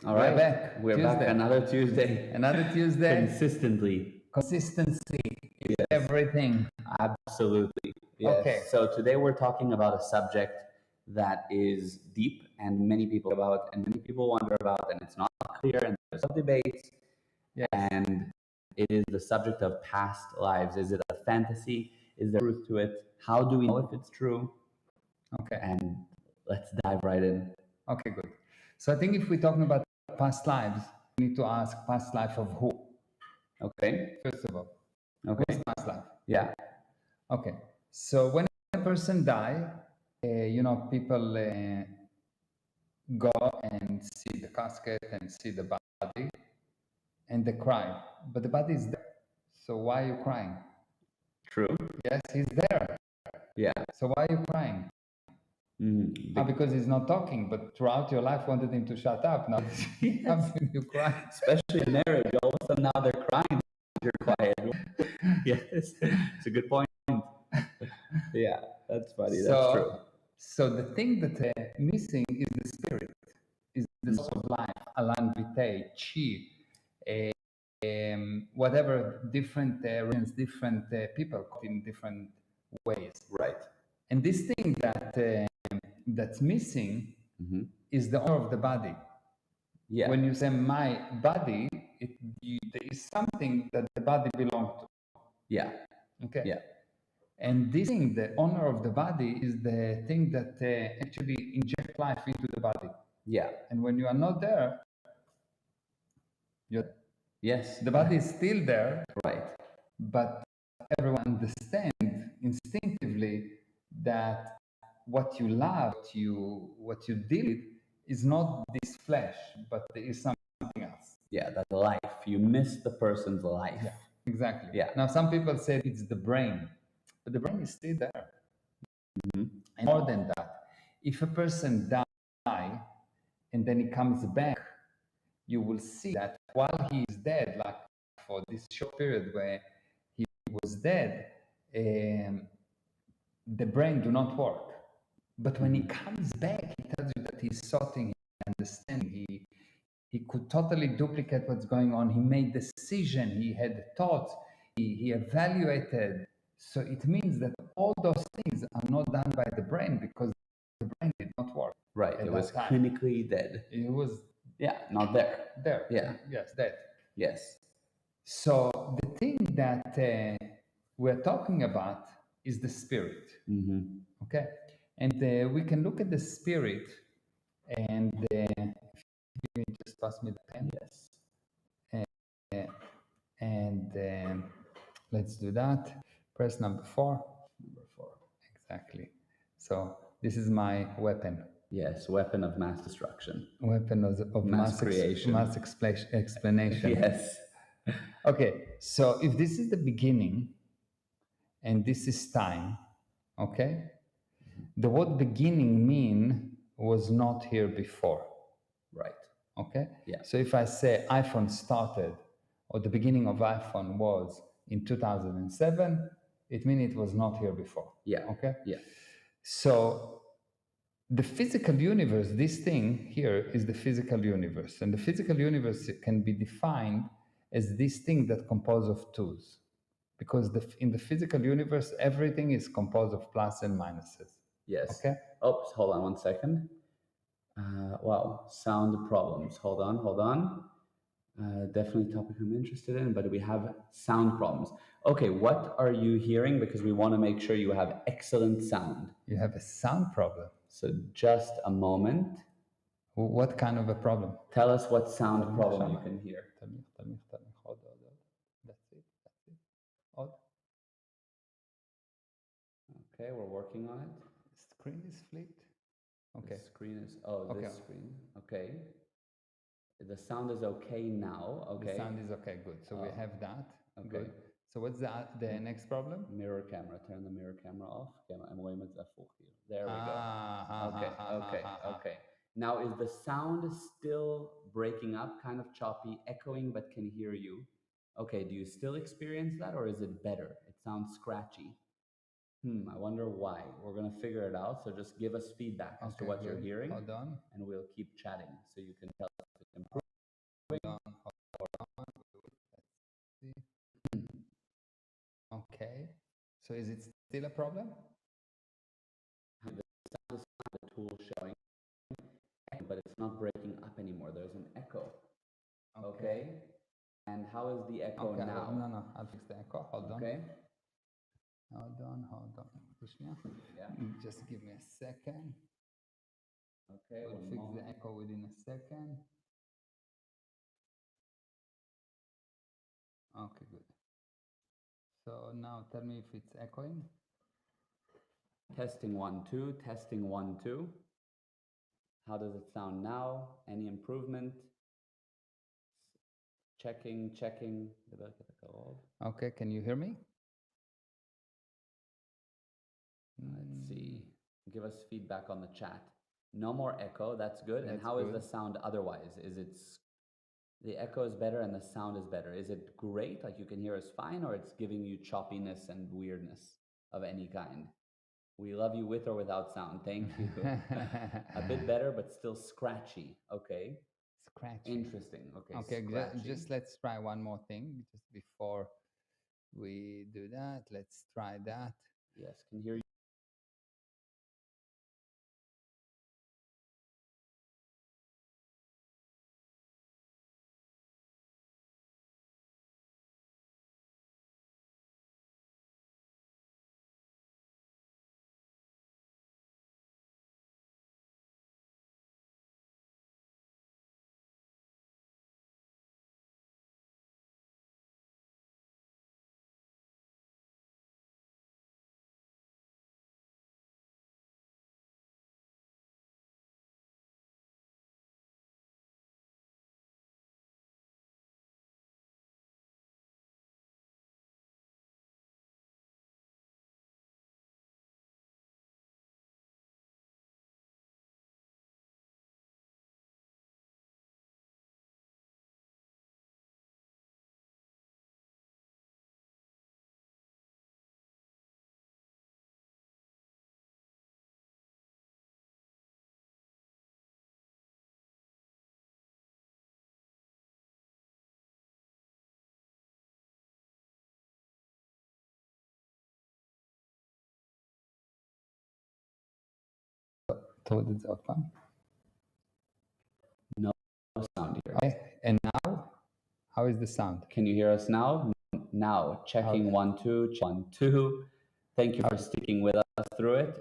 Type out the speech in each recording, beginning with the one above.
All right. We're back. Another Tuesday. Another Tuesday. Consistently. Consistency is Yes. everything. Absolutely. Yes. Okay. So today we're talking about a subject that is deep and many people wonder about, and it's not clear, and there's some debates. Yes. And it is the subject of past lives. Is it a fantasy? Is there truth to it? How do we know if it's true? Okay. And let's dive right in. Okay, good. So I think if we're talking about past lives, we need to ask past life of who? Okay. First of all. Okay. What's past life? Yeah. Okay. So when a person die, people go and see the casket and see the body and they cry. But the body is there. So why are you crying? True. Yes, he's there. Yeah. So why are you crying? Because he's not talking, but throughout your life wanted him to shut up. Now you cry. Especially in marriage, all of a sudden now they're crying. You're quiet. Yes, it's a good point. Yeah, that's funny. That's true. So the thing that missing is the spirit, is the source of life, alan vitae, chi, whatever different regions, different people in different ways. Right. And this thing that's missing is the owner of the body. Yeah. When you say my body, there is something that the body belongs to. Yeah. Okay. Yeah. And this thing, the owner of the body, is the thing that actually inject life into the body. Yeah. And when you are not there, the body is still there. Right. But everyone understands instinctively that what you love, what you deal with, is not this flesh, but there is something else. Yeah, that's life. You miss the person's life. Yeah, exactly. Yeah. Now, some people say it's the brain, but the brain is still there. And more than that, if a person dies and then he comes back, you will see that while he is dead, like for this short period where he was dead, the brain do not work. But when he comes back, he tells you that he's sorting, he understands, he could totally duplicate what's going on. He made decision, he had thoughts, he evaluated. So it means that all those things are not done by the brain because the brain did not work. Right. It was clinically dead. It was not there. There. Yeah. Yes, dead. Yes. So the thing that we're talking about is the spirit. Okay. And we can look at the spirit, and you just pass me the pen. Yes. And let's do that. Press number 4. Number 4. Exactly. So this is my weapon. Yes, weapon of mass destruction. Weapon of mass creation. Mass explanation. Yes. Okay, so if this is the beginning and this is time, okay? The word beginning mean was not here before. Right. Okay? Yeah. So if I say iPhone started, or the beginning of iPhone was in 2007, it means it was not here before. Yeah. Okay? Yeah. So the physical universe, this thing here is the physical universe. And the physical universe can be defined as this thing that composed of twos. Because in the physical universe, everything is composed of plus and minuses. Yes. Okay. Oops, hold on one second. Wow, sound problems. Hold on. Definitely a topic I'm interested in, but we have sound problems. Okay, what are you hearing? Because we want to make sure you have excellent sound. You have a sound problem. So just a moment. What kind of a problem? Tell us what sound problem you can hear. Tell me. Hold on. That's it. Odd. Okay, we're working on it. Screen is flipped. Okay. The screen is this screen. Okay. The sound is okay now. Okay. The sound is okay. Good. So we have that. Okay. Good. So what's the next problem? Mirror camera. Turn the mirror camera off. There we go. Okay. Now is the sound still breaking up, kind of choppy, echoing, but can hear you? Okay. Do you still experience that, or is it better? It sounds scratchy. I wonder why. We're going to figure it out. So just give us feedback as to what you're good. hearing. Hold on. And we'll keep chatting so you can tell us if it's improving. Hold on. Let's see. Okay. So is it still a problem? The sound is the tool showing, but it's not breaking up anymore. There's an echo. Okay. And how is the echo now? No, I'll fix the echo. Hold on. Okay. Hold on. Krishna. Yeah. Just give me a second. Okay. We'll fix the echo within a second. Okay, good. So now tell me if it's echoing. Testing 1, 2. Testing 1, 2. How does it sound now? Any improvement? Checking. Okay, can you hear me? Let's see. Give us feedback on the chat. No more echo. That's good. And how is the sound otherwise? Is it the echo is better and the sound is better? Is it great, like you can hear us fine, or it's giving you choppiness and weirdness of any kind? We love you with or without sound. Thank you. A bit better, but still scratchy. Okay. Scratchy. Interesting. Okay. Okay, Scratchy. just let's try one more thing just before we do that. Let's try that. Yes, can hear you. Told it's open. No sound here. Okay, and now, how is the sound? Can you hear us now? Now, checking 1, 2, 1, 2. Thank you for sticking with us through it,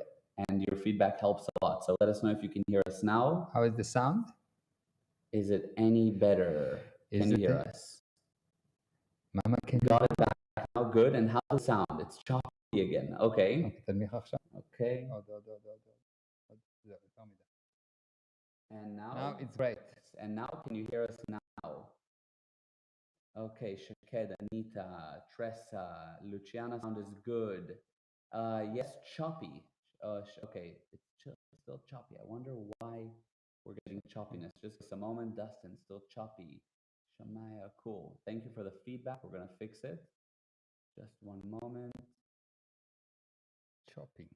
and your feedback helps a lot. So let us know if you can hear us now. How is the sound? Is it any better? Can you hear us? Mama, can Got it back now. Good. And how's the sound? It's choppy again. Okay. Okay. And now? Now it's great. And now, can you hear us now? Okay, Shaked, Anita, Tressa, Luciana, sound is good. Yes, choppy. Okay, it's still choppy. I wonder why we're getting choppiness. Just a moment, Dustin, still choppy. Shamaya, cool. Thank you for the feedback. We're gonna fix it. Just one moment. Choppy.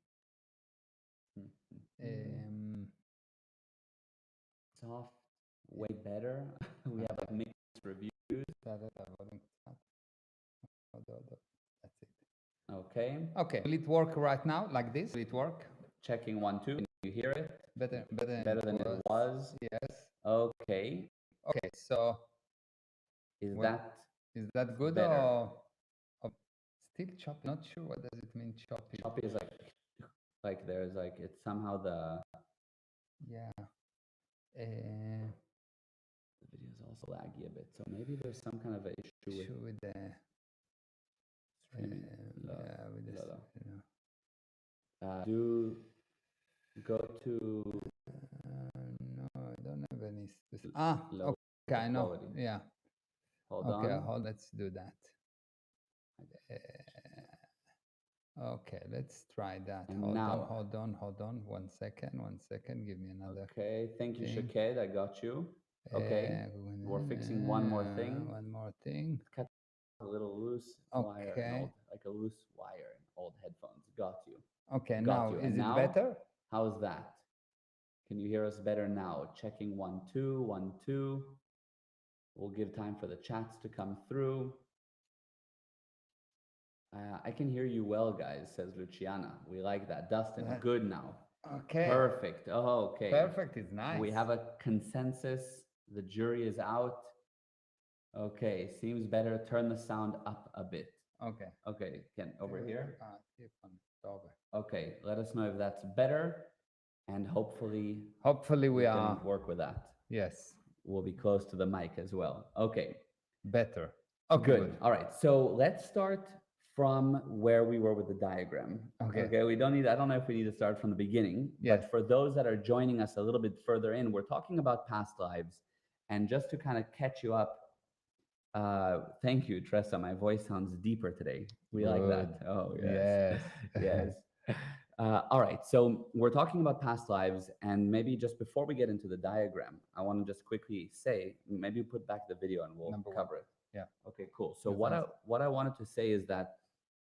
Soft, way better. We have like mixed reviews. That's it. Okay. Okay. Will it work right now like this? Will it work? Checking 1, 2. Can you hear it? Better than it was. Yes. Okay. Okay. So is that good better? or still choppy? Not sure what does it mean choppy. Choppy is like there's like it's somehow the video is also laggy a bit, so maybe there's some kind of an issue with the streaming. do go to no, I don't have any specific. Okay, I know. Quality. Yeah. Hold on. Let's do that. Okay, let's try that. And hold on. 1 second. Give me another. Okay, thank you, Shaked. I got you. Okay, we're fixing one more thing. One more thing. Cut a little loose wire, like a loose wire old headphones. Got you. Okay, Got now you. is And it now, better? how's that? Can you hear us better now? Checking 1 2 1 2. We'll give time for the chats to come through. I can hear you well, guys, says Luciana. We like that. Dustin, That- good now. Okay. Perfect. Oh, okay. Perfect is nice. We have a consensus. The jury is out. Okay, seems better. Turn the sound up a bit. Okay. Okay, Ken, over here. Over. Okay, let us know if that's better. And hopefully Hopefully we can are. work with that. Yes. We'll be close to the mic as well. Okay. Better. Okay. Good. All right. So let's start from where we were with the diagram. Okay. We don't need, I don't know if we need to start from the beginning, Yes. but for those that are joining us a little bit further in, we're talking about past lives. And just to kind of catch you up, thank you, Tressa. My voice sounds deeper today. We like that. Good. Oh, Yes. yes. All right. So we're talking about past lives. And maybe just before we get into the diagram, I want to just quickly say, maybe put back the video and we'll Number one. cover it. Yeah. Okay, cool. So Yes, what I wanted to say is that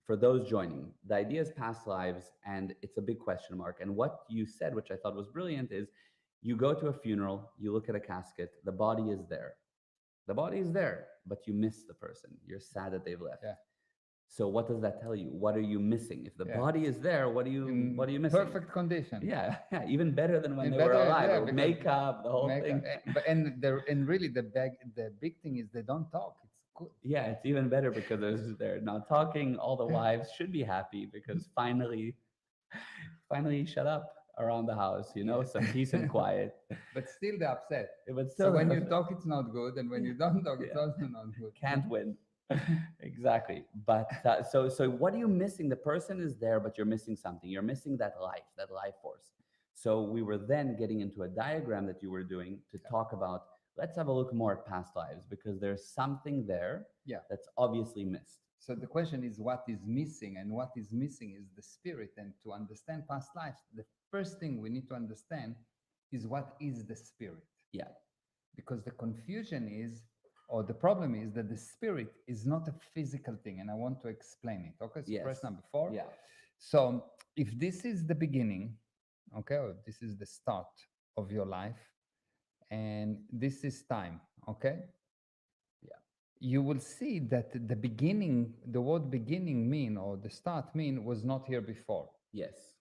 for those joining, the idea is past lives, and it's a big question mark. And what you said, which I thought was brilliant, is you go to a funeral, you look at a casket, the body is there. The body is there, but you miss the person. You're sad that they've left. Yeah. So what does that tell you? What are you missing? If the Yeah. body is there, what are you missing? Perfect condition. Yeah, even better than when And they were better, alive. yeah, With because makeup, the whole thing. And really the big thing is they don't talk. It's good. Yeah, it's even better because they're not talking. All the wives should be happy because finally shut up around the house, Yeah. some peace and quiet. But still they're upset. But So still, when you talk, it's not good, and when you don't talk, it's Yeah. also not good. can't win. Exactly. But so what are you missing? The person is there, but you're missing something. You're missing that life force. So we were then getting into a diagram that you were doing to talk about. Let's have a look more at past lives because there's something there Yeah. that's obviously missed. So the question is what is missing, and what is missing is the spirit. And to understand past lives, the first thing we need to understand is what is the spirit. Yeah. Because the confusion is, or the problem is that the spirit is not a physical thing, and I want to explain it. Okay, so Yes. press number 4. Yeah. So if this is the beginning, okay, or this is the start of your life, and this is time, okay? Yeah. You will see that the beginning, the word beginning mean, or the start mean, was not here before. Yes.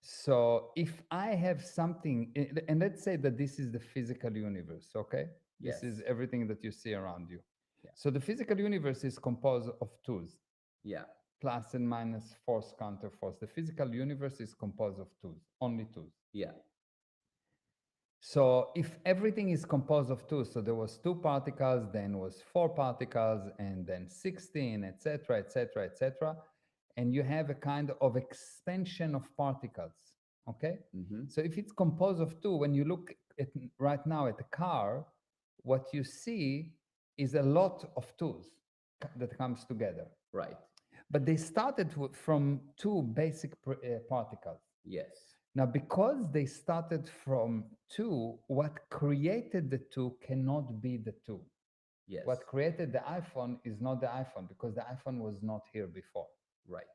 So if I have something, and let's say that this is the physical universe, okay? This Yes. is everything that you see around you. Yeah. So the physical universe is composed of twos, Yeah. plus and minus, force, counter force. The physical universe is composed of twos, only twos. Yeah. So if everything is composed of two, so there was 2 particles, then was 4 particles, and then 16, etc., etc., etc., and you have a kind of expansion of particles, okay? Mm-hmm. So if it's composed of 2, when you look at right now at the car, what you see is a lot of twos that comes together. Right. But they started from 2 basic particles. Yes. Now, because they started from 2, what created the 2 cannot be the 2. Yes. What created the iPhone is not the iPhone because the iPhone was not here before. Right.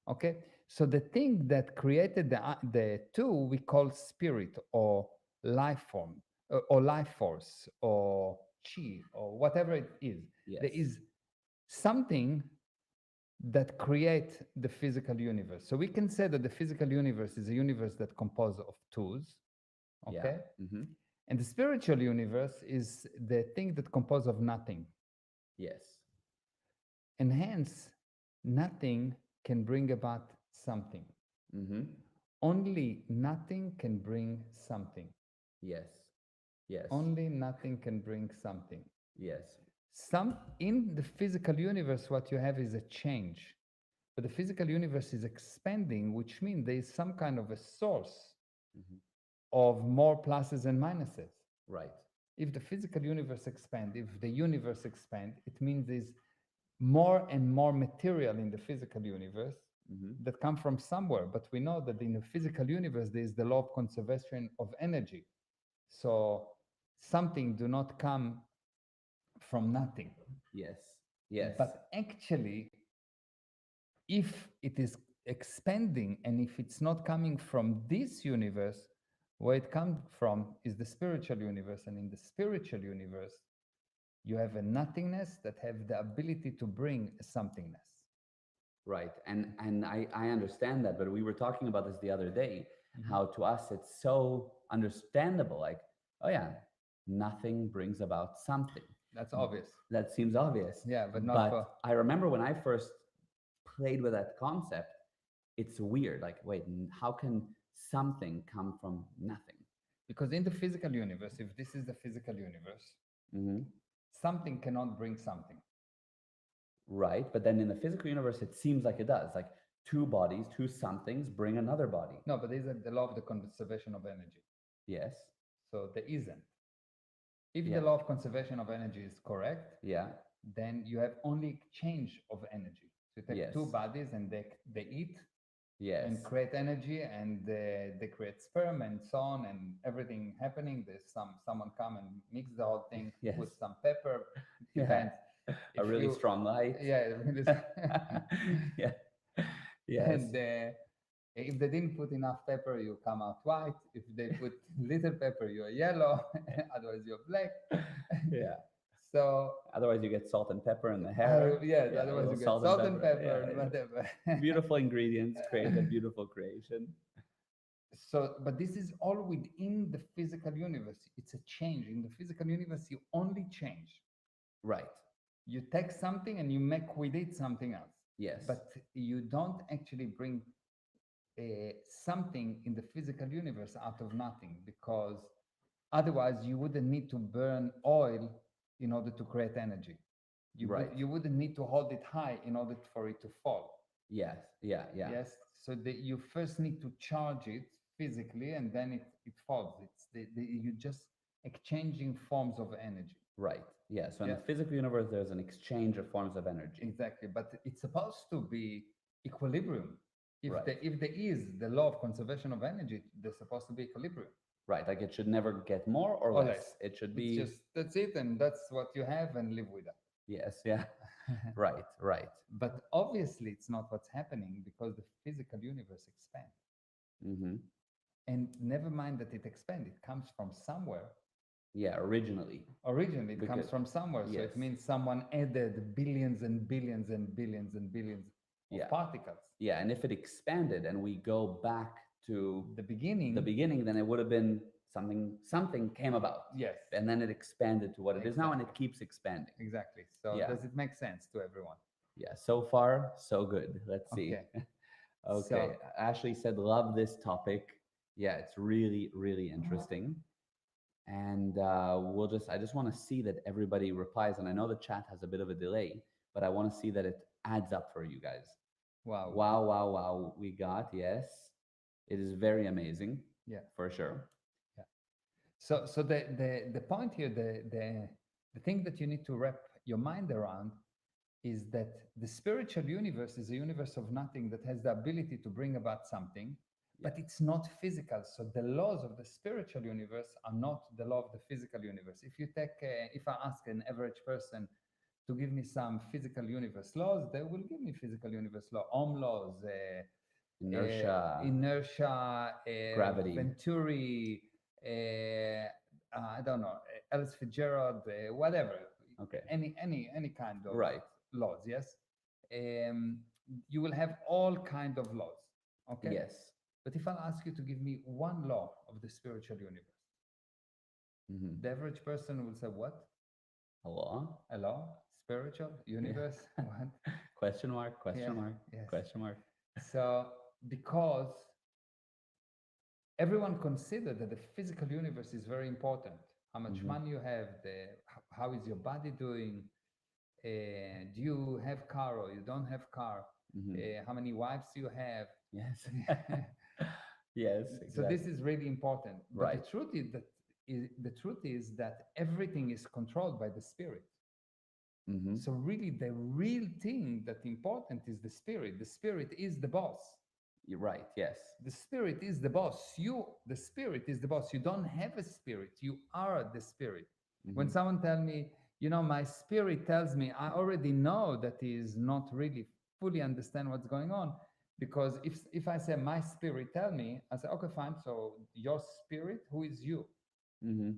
Okay? So the thing that created the 2 we call spirit or life form or life force or chi or whatever it is. Yes. There is something that create the physical universe. So we can say that the physical universe is a universe that composed of twos, okay? Yeah. Mm-hmm. And the spiritual universe is the thing that composed of nothing. Yes. And hence, nothing can bring about something. Mm-hmm. Only nothing can bring something. Yes. Yes. Only nothing can bring something. Yes. In the physical universe, what you have is a change. But the physical universe is expanding, which means there is some kind of a source Mm-hmm. of more pluses and minuses. Right. If the physical universe expands, if the universe expands, it means there's more and more material in the physical universe Mm-hmm. that come from somewhere. But we know that in the physical universe, there is the law of conservation of energy. So something do not come from nothing. Yes. Yes. But actually, if it is expanding. And if it's not coming from this universe, where it comes from is the spiritual universe. And in the spiritual universe, you have a nothingness that have the ability to bring a somethingness. Right. And I understand that, but we were talking about this the other day, Mhm. how to us it's so understandable. Like, oh yeah, nothing brings about something. That's obvious. That seems obvious. Yeah, but not for. But I remember when I first played with that concept, it's weird. Like, wait, how can something come from nothing? Because in the physical universe, if this is the physical universe, Hmm. something cannot bring something. Right. But then in the physical universe, it seems like it does. Like two bodies, two somethings bring another body. No, but there's the law of the conservation of energy. Yes. So there isn't. If Yeah. the law of conservation of energy is correct, Yeah. then you have only exchange of energy. So you take two Yes. bodies and they eat Yes. and create energy, and they create sperm and so on, and everything happening. There's someone come and mix the whole thing, Yes. put some pepper. Yeah. Depends. A If really you, strong light. yeah, it is. Yeah. Yes. And if they didn't put enough pepper, you come out white. If they put little pepper, you're yellow. Otherwise, you're black. Yeah. So Otherwise, you get salt and pepper in the hair. yes, Yeah, a otherwise little you get salt and pepper Yeah, and yeah. whatever. Beautiful ingredients create a beautiful creation. So, but this is all within the physical universe. It's a change. In the physical universe, you only change. Right. You take something and you make with it something else. Yes. But you don't actually bring something in the physical universe out of nothing, because otherwise you wouldn't need to burn oil in order to create energy. Right. You wouldn't need to hold it high in order for it to fall. Yes. Yeah. Yeah. Yes. So that you first need to charge it physically, and then it falls. It's you just exchanging forms of energy. Right. Yeah. So in Yeah. the physical universe, there's an exchange of forms of energy. Exactly. But it's supposed to be equilibrium. Right. If there is the law of conservation of energy, there's supposed to be equilibrium. Right. Like it should never get more or less. It should be. It's just that's it, and that's what you have, and live with that. Yes. Yeah. Right. Right. But obviously, it's not what's happening, because the physical universe expands. Mm-hmm. And never mind that it expands, it comes from somewhere. Yeah. Originally. Originally, it comes Because- from somewhere. So yes. it means someone added billions and billions and billions and billions of Yeah. particles. Yeah. And if it expanded and we go back to The beginning. then it would have been something came about. Yes. And then it expanded to what it is now, and it Exactly. keeps expanding. Exactly. So Yeah. does it make sense to everyone? Yeah. So far, so good. Let's see. Okay. Okay. So- Ashley said, love this topic. Yeah, it's really, really interesting. And I just want to see that everybody replies. And I know the chat has a bit of a delay, but I want to see that it adds up for you guys. Wow. Wow, wow, wow. We got, yes. It is very amazing. Yeah. For sure. So the point here, the thing that you need to wrap your mind around is that the spiritual universe is a universe of nothing that has the ability to bring about something, but it's not physical. So the laws of the spiritual universe are not the law of the physical universe. If you take, if I ask an average person to give me some physical universe laws, they will give me physical universe law, Ohm laws, Inertia, gravity. Venturi, I don't know, Alice Fitzgerald, whatever. Okay. Any kind of Right. laws. Yes. You will have all kind of laws. Okay. Yes. But if I'll ask you to give me one law of the spiritual universe, Mm-hmm. the average person will say, what? A law? A law? Spiritual universe? What? Question mark, question mark, Yes. question mark. So because everyone considered that the physical universe is very important. How much money you have, how is your body doing? Do you have car or you don't have car? How many wives you have? Yes. Yes. Exactly. So this is really important. But Right. the truth is that everything is controlled by the spirit. Mm-hmm. So really, the real thing that's important is the spirit. The spirit is the boss. You're right. Yes. The spirit is the boss. The spirit is the boss. You don't have a spirit. You are the spirit. When someone tells me, my spirit tells me, I already know that he is not really fully understand what's going on. Because if I say my spirit tell me, I say, okay, fine. So your spirit, who is you? Mm-hmm.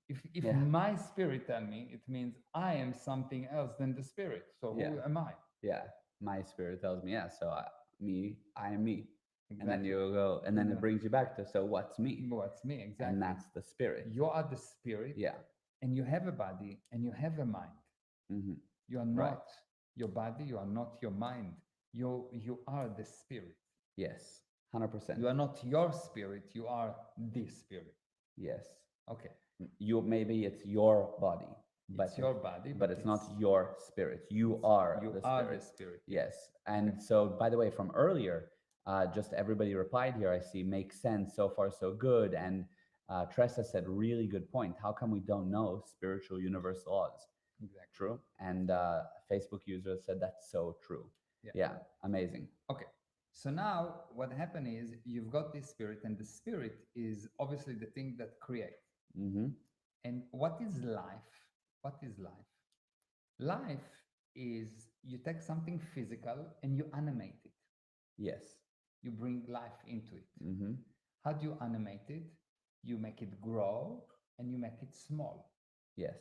If Yeah. my spirit tell me, it means I am something else than the spirit. So Yeah. who am I? Yeah. My spirit tells me, yeah. So I am me. And then Exactly. you go, and then it brings you back to, so what's me? What's me? Exactly. And that's the spirit. You are the spirit, Yeah. and you have a body, and you have a mind. Mm-hmm. You are Right. not your body. You are not your mind. You are the spirit. Yes. 100%. You are not your spirit. You are the spirit. Yes. Okay. You, maybe it's your body, It's your body, but it's not your spirit. You are you the are spirit. the spirit. Yes. And so, by the way, from earlier, just everybody replied here, I see, makes sense. So far, so good. And Tressa said, really good point. How come we don't know spiritual universal laws? Exactly. True. And Facebook user said, that's so true. Yeah. Amazing. Okay. So now what happened is you've got this spirit, and the spirit is obviously the thing that creates. Mm-hmm. And what is life? What is life? Life is you take something physical and you animate it. Yes. You bring life into it. Mm-hmm. How do you animate it? You make it grow and you make it small. Yes.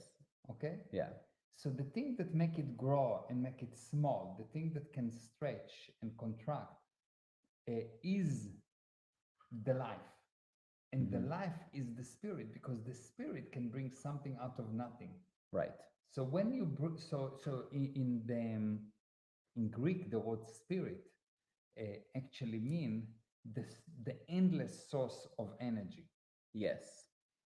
Okay? Yeah. So the thing that make it grow and make it small, the thing that can stretch and contract, is the life. And the life is the spirit, because the spirit can bring something out of nothing. Right. So when you so in Greek, the word spirit actually mean the endless source of energy. Yes.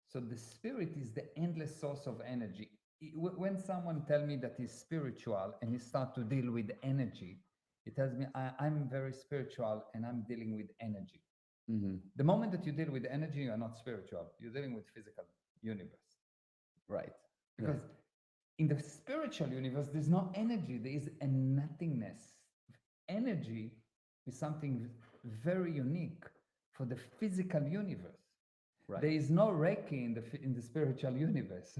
So the spirit is the endless source of energy. When someone tell me that he's spiritual and he start to deal with energy, he tells me I'm very spiritual and I'm dealing with energy. Mm-hmm. The moment that you deal with energy, you are not spiritual. You're dealing with physical universe. Right. Because in the spiritual universe, there's no energy. There is a nothingness. Energy is something very unique for the physical universe. Right. There is no Reiki in the spiritual universe.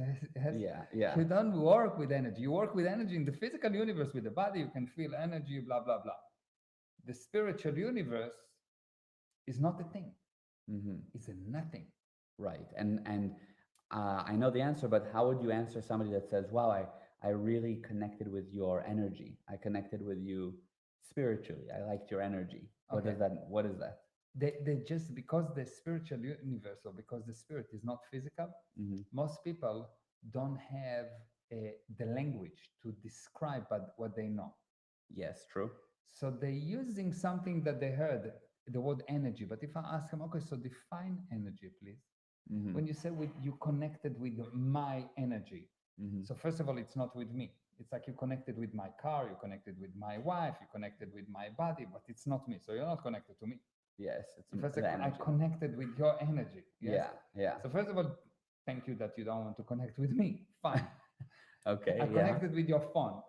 Yeah. You don't work with energy. You work with energy in the physical universe with the body. You can feel energy, blah, blah, blah. The spiritual universe is not a thing. Mm-hmm. It's a nothing. Right. And I know the answer, but how would you answer somebody that says, "Wow, I really connected with your energy. I connected with you spiritually. I liked your energy." What does that? What is that? They just, because the spiritual universe, or because the spirit is not physical, Mm-hmm. most people don't have the language to describe what they know. Yes, true. So they're using something that they heard, the word energy. But if I ask them, okay, so define energy, please. Mm-hmm. When you say you connected with my energy, Mm-hmm. so first of all, it's not with me. It's like you connected with my car, you connected with my wife, you connected with my body, but it's not me. So you're not connected to me. Yes, it's If I say the I energy. connected with your energy, yes. Yeah. So first of all, thank you that you don't want to connect with me. Fine. Okay. I connected with your phone.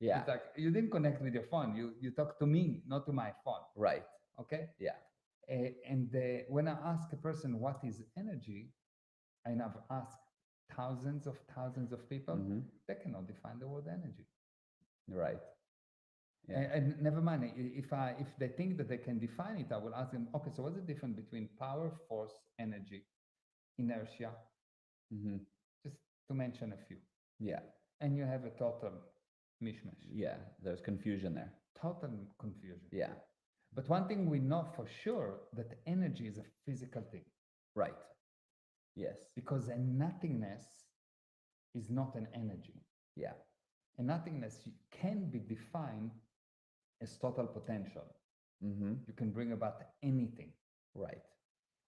Yeah. It's like you didn't connect with your phone. You talk to me, not to my phone. Right. Okay. Yeah. When I ask a person what is energy, and I've asked thousands of people, Mm-hmm. they cannot define the word energy. Right. Yeah. And never mind, if they think that they can define it, I will ask them, okay, so what's the difference between power, force, energy, inertia? Mm-hmm. Just to mention a few. Yeah. And you have a total mishmash. Yeah. There's confusion there. Total confusion. Yeah. But one thing we know for sure, that energy is a physical thing. Right. Yes. Because a nothingness is not an energy. Yeah. And nothingness can be defined as total potential. Mm-hmm. You can bring about anything. Right.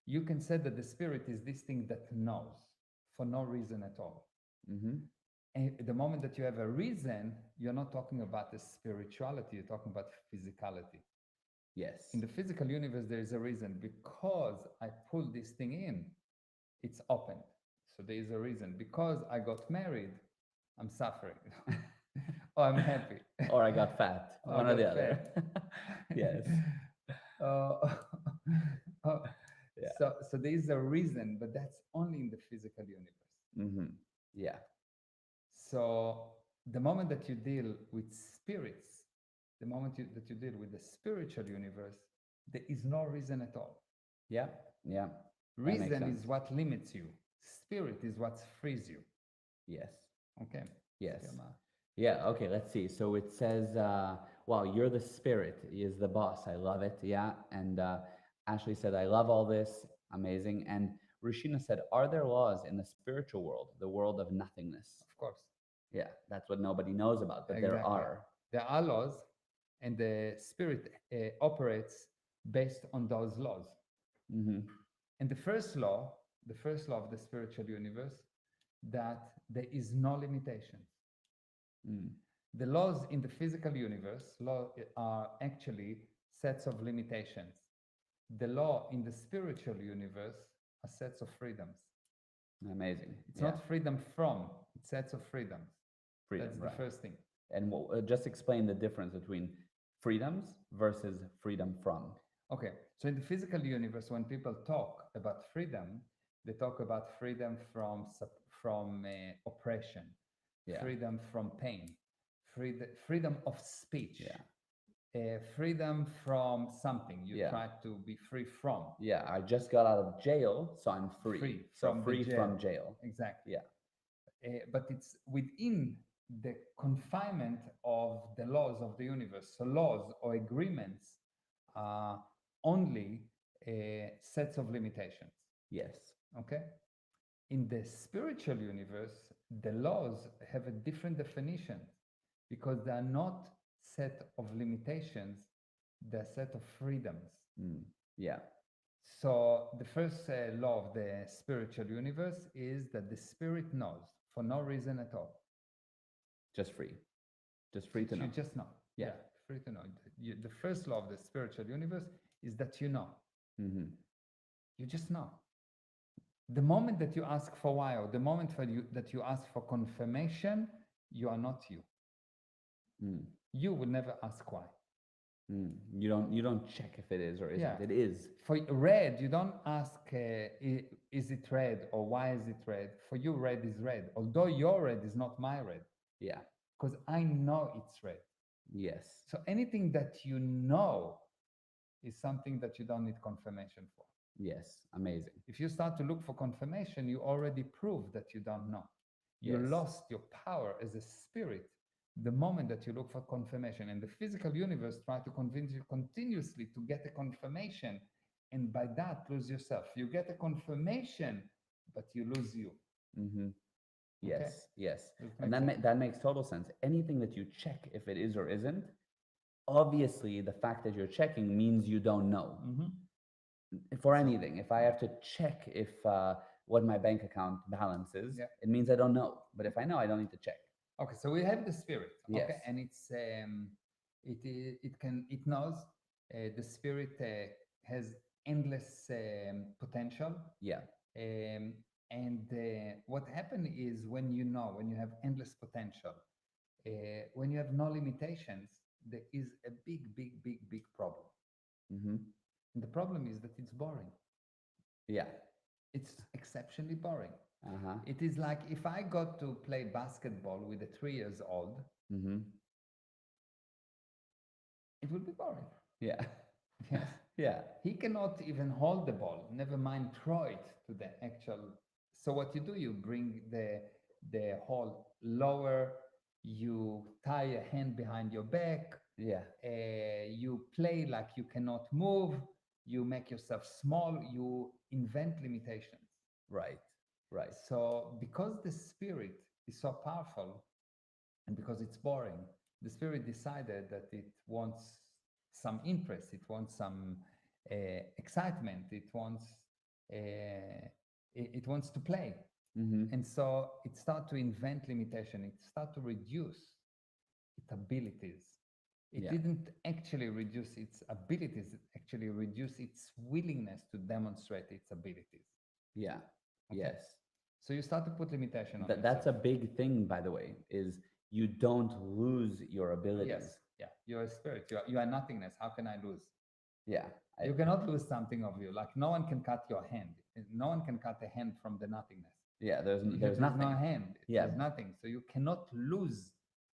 You can say that the spirit is this thing that knows for no reason at all. Mm-hmm. And the moment that you have a reason, you're not talking about the spirituality, you're talking about physicality. Yes. In the physical universe, there is a reason. Because I pulled this thing in, it's open. So there is a reason. Because I got married, I'm suffering. Or I'm happy. Or I got fat. Or I One or the got other. Yes. Uh, uh, Yeah. so there is a reason, but that's only in the physical universe. Mm-hmm. Yeah. So the moment that you deal with spirits, the moment that you deal with the spiritual universe, there is no reason at all. Yeah. Yeah. That makes Reason is sense. what limits you. Spirit is what frees you. Yes. Okay. Yes. Schema. Yeah. Okay. Let's see. So it says, "Wow, you're the spirit. He is the boss. I love it." Yeah. And Ashley said, "I love all this. Amazing." And Rishina said, "Are there laws in the spiritual world, the world of nothingness?" Of course. Yeah, that's what nobody knows about, but there Exactly. are. There are laws, and the spirit operates based on those laws. Mm-hmm. And the first law of the spiritual universe, that there is no limitation. Mm. The laws in the physical universe are actually sets of limitations. The law in the spiritual universe are sets of freedoms. Amazing. It's Yeah. not freedom from, it's sets of freedoms. Freedom, That's the right. first thing. And just explain the difference between freedoms versus freedom from. Okay, so in the physical universe, when people talk about freedom, they talk about freedom from oppression, Yeah. freedom from pain, freedom of speech, Yeah. freedom from something you Yeah. try to be free from. Yeah. I just got out of jail, so I'm free. Free So from the free jail. from jail. Exactly. Yeah. But it's within the confinement of the laws of the universe. So laws or agreements are only sets of limitations. Yes. Okay? In the spiritual universe, the laws have a different definition because they are not set of limitations, they're set of freedoms. Mm. Yeah. So the first law of the spiritual universe is that the spirit knows for no reason at all. Just free. Just free to know. You just know. Yeah. Yeah, free to know. The first law of the spiritual universe is that you know. Mm-hmm. You just know. The moment that you ask for why, or the moment that you ask for confirmation, you are not you. Mm. You would never ask why. Mm. You don't check if it is or isn't. Yeah. It is. For red, you don't ask, is it red or why is it red? For you, red is red. Although your red is not my red. Yeah. Because I know it's red. Yes. So anything that you know is something that you don't need confirmation for. Yes. Amazing. If you start to look for confirmation, you already prove that you don't know. You Yes. lost your power as a spirit the moment that you look for confirmation. And the physical universe try to convince you continuously to get a confirmation, and by that lose yourself. You get a confirmation, but you lose you. Mm-hmm. Yes. Okay? Yes. Does it And make sense? that makes total sense. Anything that you check if it is or isn't, obviously the fact that you're checking means you don't know. Mhm. For anything, if I have to check if what my bank account balance is, Yeah. it means I don't know. But if I know, I don't need to check. Okay, so we have the spirit. Yes. Okay, and it knows the spirit has endless potential. Yeah. And what happens is when you know, when you have endless potential, when you have no limitations, there is a big problem. Mm-hmm. And the problem is that it's boring. Yeah. It's exceptionally boring. Uh-huh. It is like if I got to play basketball with a 3 years old, Mm-hmm. it would be boring. Yeah. Yes. Yeah. He cannot even hold the ball, never mind throw it to the actual. So what you do, you bring the ball lower, you tie a hand behind your back, Yeah. you play like you cannot move, you make yourself small, you invent limitations. Right. Right. So because the spirit is so powerful and because it's boring, the spirit decided that it wants some interest, it wants some excitement, it wants to play. Mm-hmm. And so it started to invent limitation, it started to reduce its abilities. It Yeah. didn't actually reduce its abilities, it actually reduced its willingness to demonstrate its abilities. Yeah. Okay. Yes. So you start to put limitation on That's a yourself. big thing, by the way, is you don't lose your abilities. Yes, yeah. You're a spirit. You are nothingness. How can I lose? Yeah. You cannot lose something of you. Like no one can cut your hand. No one can cut a hand from the nothingness. Yeah. There's There's nothing. no hand. Yeah. There's nothing. So you cannot lose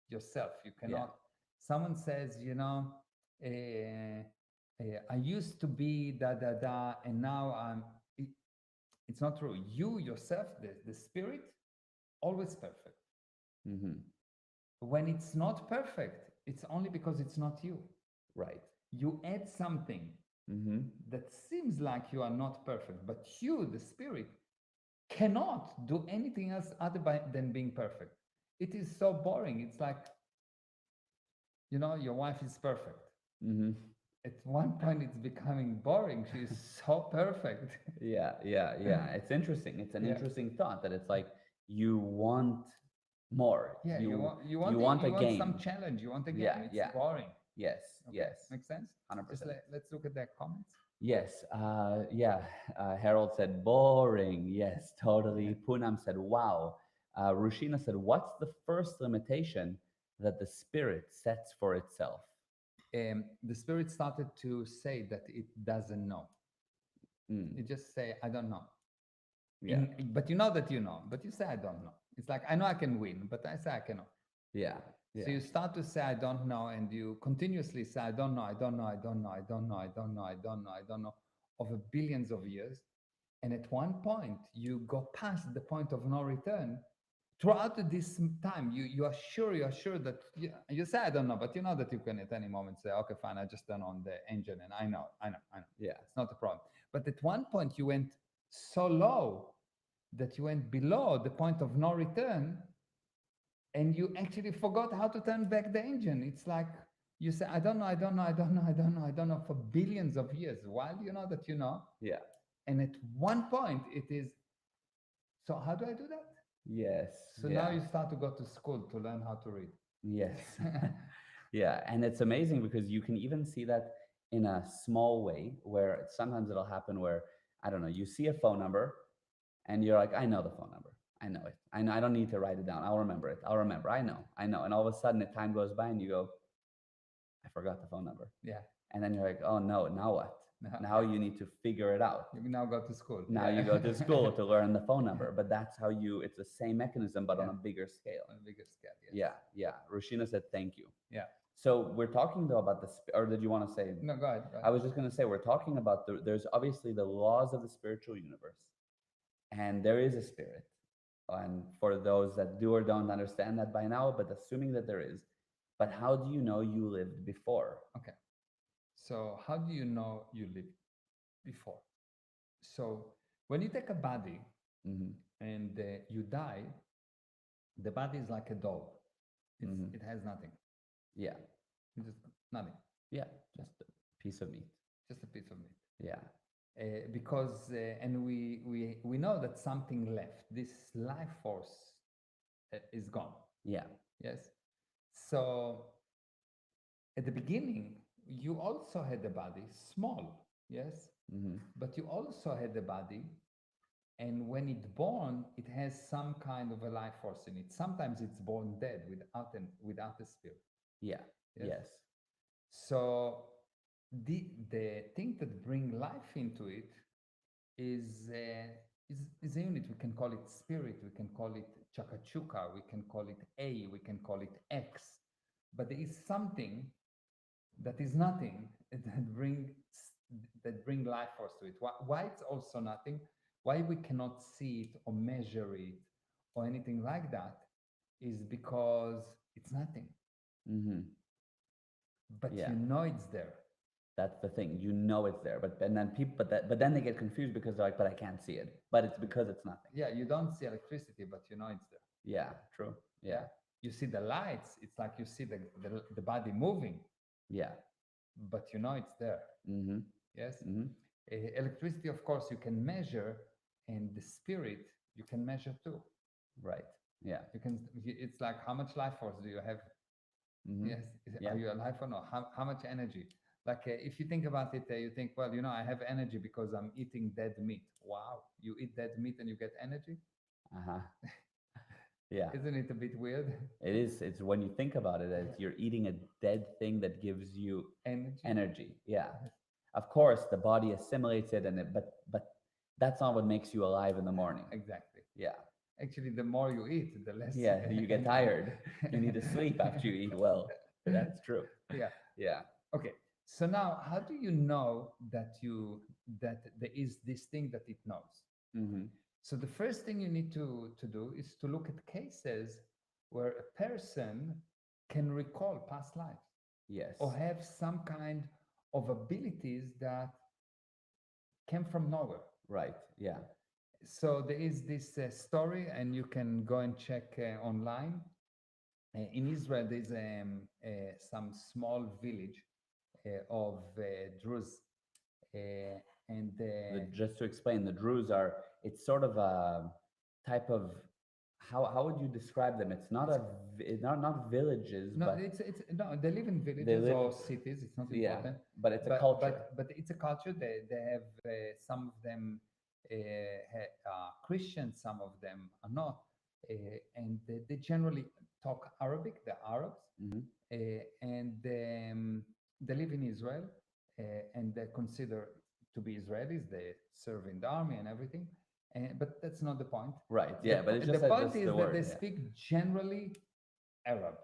yourself. You cannot. Someone says, I used to be da da da, and now it, it's not true. You yourself, the spirit, always perfect. Mm-hmm. When it's not perfect, it's only because it's not you. Right. You add something Mm-hmm. that seems like you are not perfect, but you, the spirit, cannot do anything else than being perfect. It is so boring. It's like, your wife is perfect. Mm-hmm. At one point, it's becoming boring. She's so perfect. Yeah, yeah, yeah. It's interesting. It's an Yeah. interesting thought that it's like you want more. Yeah, You want a you want some game. challenge. You want a Yeah, game. It's yeah. boring. Yes, Okay, yes. makes sense. Just 100%. let's look at the comments. Yes, yeah. Harold said boring. Yes, totally. Poonam said wow. Rushina said, what's the first limitation that the spirit sets for itself? The spirit started to say that it doesn't know. Mm, It just say, I don't know. yeah, But you know that you know, but you say, I don't know. It's like, I know I can win, but I say I cannot. yeah, So yeah, you start to say, I don't know, and you continuously say, I don't know, I don't know, I don't know, I don't know, I don't know, I don't know, I don't know, over billions of years. And at one point, you go past the point of no return. Throughout this time, you are sure that you say, I don't know, but you know that you can at any moment say, okay, fine, I just turn on the engine and I know. yeah. It's not a problem. But at one point, you went so low that you went below the point of no return and you actually forgot how to turn back the engine. It's like you say, I don't know, I don't know, I don't know, I don't know, I don't know for billions of years, while you know that you know. Yeah. And at one point, it is, so how do I do that? Yes. So now Yeah. you start to go to school to learn how to read. Yes. Yeah. And it's amazing because you can even see that in a small way where sometimes it'll happen where, I don't know, you see a phone number and you're like, I know the phone number. I know it. I know. I don't need to write it down. I'll remember it. I'll remember. I know. I know. And all of a sudden, the time goes by and you go, I forgot the phone number. Yeah. And then you're like, oh no, now what? Now Yeah. you need to figure it out. You now go to school. Now Yeah. you go to school to learn the phone number. But that's how it's the same mechanism, but on a bigger scale. On a bigger scale, yes. Yeah, yeah. Rushina said, thank you. Yeah. So we're talking though about or did you want to say? No, go ahead. Go ahead. I was just going to say, we're talking about there's obviously the laws of the spiritual universe, and there is a spirit. And for those that do or don't understand that by now, but assuming that there is, but how do you know you lived before? Okay. So how do you know you lived before? So when you take a body Mm-hmm. and you die, the body is like a doll. It has nothing. Yeah. It's just nothing. Yeah. Just a piece of meat. Just a piece of meat. Yeah. Because and we know that something left. This life force is gone. Yeah. Yes. So at the beginning, you also had a body, small. Yes. Mm-hmm. But you also had a body, and when it's born, it has some kind of a life force in it. Sometimes it's born dead without a spirit. Yeah. Yes. Yes. So the thing that bring life into it is a unit. We can call it spirit. We can call it chakachuka. We can call it A. We can call it X. But there is something that is nothing that bring life force to it. Why it's also nothing? Why we cannot see it or measure it or anything like that is because it's nothing. Mm-hmm. But Yeah. you know it's there. That's the thing. You know it's there, but then people, but then they get confused because they're like, but I can't see it. But it's because it's nothing. Yeah, you don't see electricity, but you know it's there. Yeah. True. Yeah. You see the lights. It's like you see the body moving. Yeah. But you know it's there. Mm-hmm. Yes. Mm-hmm. Electricity, of course, you can measure, and the spirit you can measure too. Right. Yeah. You can. It's like how much life force do you have? Mm-hmm. Yes. Yeah. Are you alive or not? How much energy? Like if you think about it, you think, well, I have energy because I'm eating dead meat. Wow, you eat dead meat and you get energy? Uh-huh. Yeah. Isn't it a bit weird? It is. It's when you think about it, it's you're eating a dead thing that gives you energy. Yeah. Of course, the body assimilates it, but that's not what makes you alive in the morning. Exactly. Yeah. Actually, the more you eat, the less. Yeah, you get tired. You need to sleep after you eat well. That's true. Yeah. Yeah. Okay. So now, how do you know that there is this thing that it knows? Mm-hmm. So the first thing you need to do is to look at cases where a person can recall past lives or Yes. have some kind of abilities that came from nowhere. Right. Yeah. So there is this story, and you can go and check online. In Israel, there's some small village of Druze, and Just to explain, the Druze are, it's sort of a type of, how would you describe them? It's not not villages, no, but it's no, they live in they villages live, or cities. It's not yeah, important, but it's a but culture. but it's a culture. They have some of them are Christian, some of them are not, and they generally talk Arabic. They're Arabs, Hmm. and they live in Israel, and they're considered to be Israelis. They serve in the army and everything, but that's not the point. Right. The, Yeah, but it's the just point just the is that they word. Yeah. speak generally Arab,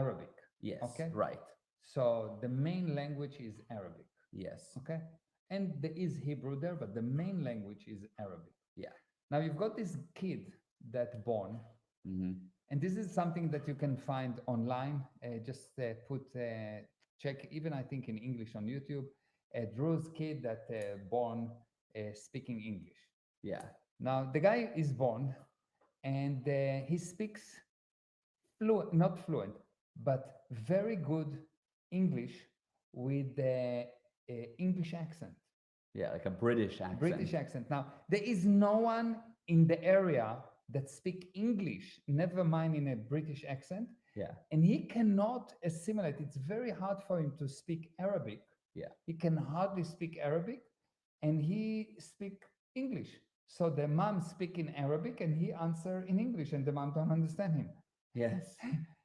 Arabic. Yes. Okay, Right. so the main language is Arabic. Yes. Okay, and there is Hebrew there, but the main language is Arabic. Yeah. Now you've got this kid that born, Hmm. and this is something that you can find online. Just put check, even I think in English on YouTube, a Druze kid that born speaking English. Yeah. Now the guy is born, and he speaks fluent, not fluent, but very good English with the English accent, Yeah. Like a British accent. British accent. Now, there is no one in the area that speak English, never mind in a British accent, Yeah. and he cannot assimilate. It's very hard for him to speak Arabic. Yeah. He can hardly speak Arabic, and he speak English. So the mom speak in Arabic, and he answer in English, and the mom don't understand him. Yes.